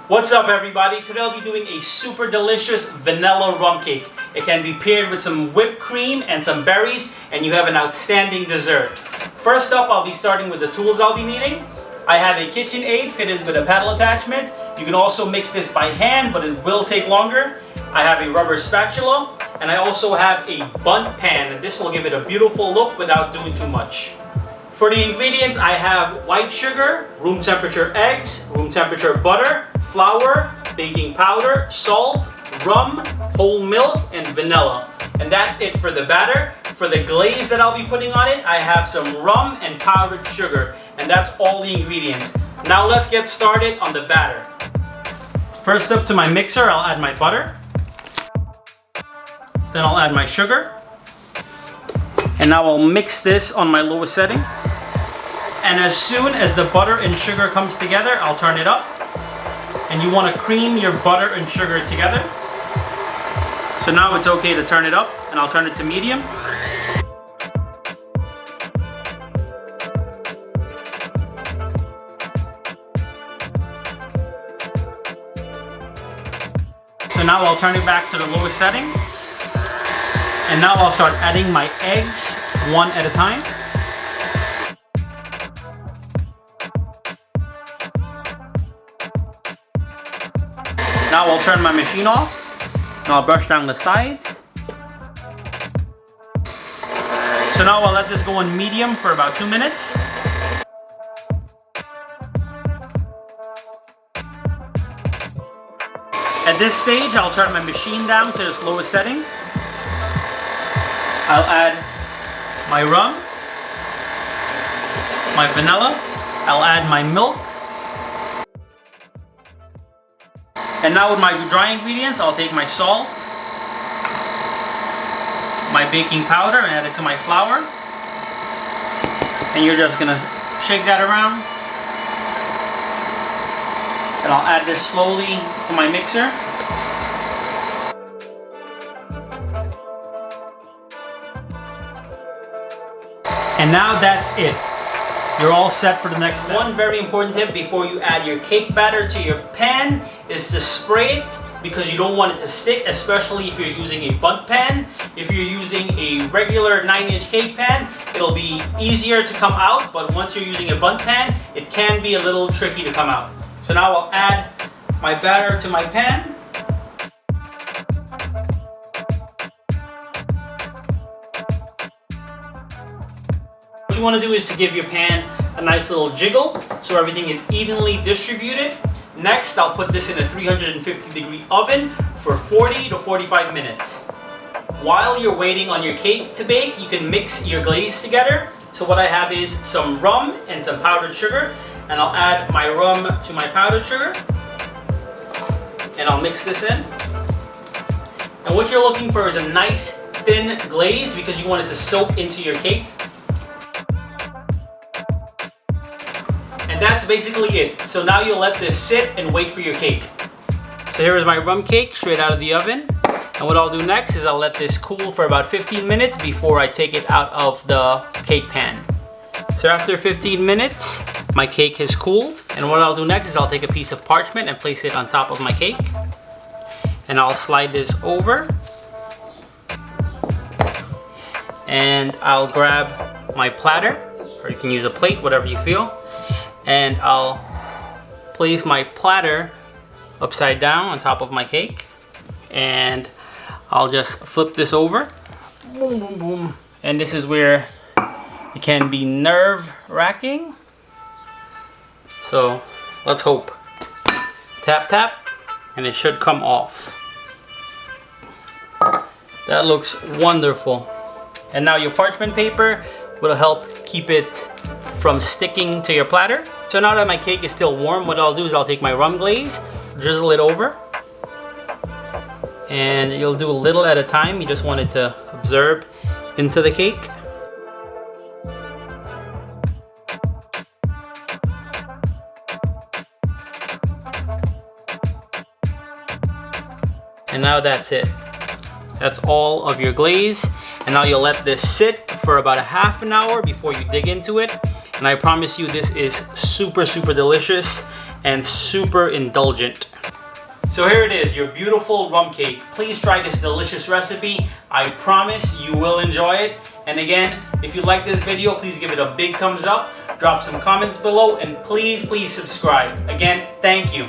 What's up everybody? Today I'll be doing a super delicious vanilla rum cake. It can be paired with some whipped cream and some berries and you have an outstanding dessert. First up, I'll be starting with the tools I'll be needing. I have a KitchenAid fitted with a paddle attachment. You can also mix this by hand, but it will take longer. I have a rubber spatula and I also have a bundt pan, and this will give it a beautiful look without doing too much. For the ingredients, I have white sugar, room temperature eggs, room temperature butter, flour, baking powder, salt, rum, whole milk, and vanilla. And that's it for the batter. For the glaze that I'll be putting on it, I have some rum and powdered sugar. And that's all the ingredients. Now let's get started on the batter. First up, to my mixer, I'll add my butter. Then I'll add my sugar. And now I'll mix this on my lowest setting. And as soon as the butter and sugar comes together, I'll turn it up. And you want to cream your butter and sugar together. So now it's okay to turn it up, and I'll turn it to medium. So now I'll turn it back to the lowest setting. And now I'll start adding my eggs one at a time. Now I'll turn my machine off, and I'll brush down the sides. So now I'll let this go on medium for about 2 minutes. At this stage, I'll turn my machine down to its lowest setting. I'll add my rum, my vanilla, I'll add my milk. And now with my dry ingredients, I'll take my salt, my baking powder, and add it to my flour. And you're just gonna shake that around. And I'll add this slowly to my mixer. And now that's it. You're all set for the next step. One very important tip before you add your cake batter to your pan is to spray it, because you don't want it to stick, especially if you're using a bundt pan. If you're using a regular 9-inch cake pan, it'll be easier to come out, but once you're using a bundt pan, it can be a little tricky to come out. So now I'll add my batter to my pan. What you want to do is to give your pan a nice little jiggle so everything is evenly distributed. Next, I'll put this in a 350-degree oven for 40 to 45 minutes. While you're waiting on your cake to bake, you can mix your glaze together. So what I have is some rum and some powdered sugar, and I'll add my rum to my powdered sugar, and I'll mix this in. And what you're looking for is a nice thin glaze, because you want it to soak into your cake. And that's basically it. So now you'll let this sit and wait for your cake. So here is my rum cake straight out of the oven. And what I'll do next is I'll let this cool for about 15 minutes before I take it out of the cake pan. So after 15 minutes, my cake has cooled. And what I'll do next is I'll take a piece of parchment and place it on top of my cake. And I'll slide this over. And I'll grab my platter, or you can use a plate, whatever you feel. And I'll place my platter upside down on top of my cake. And I'll just flip this over. Boom, boom, boom. And this is where it can be nerve-wracking. So let's hope. Tap, tap, and it should come off. That looks wonderful. And now your parchment paper will help keep it from sticking to your platter. So now that my cake is still warm, what I'll do is I'll take my rum glaze, drizzle it over, and you'll do a little at a time. You just want it to absorb into the cake. And now that's it. That's all of your glaze. And now you'll let this sit for about a half an hour before you dig into it. And I promise you, this is super, super delicious. and super indulgent. So here it is, your beautiful rum cake. Please try this delicious recipe. I promise you will enjoy it. And again, if you like this video, please give it a big thumbs up, drop some comments below, and please subscribe. Again, thank you.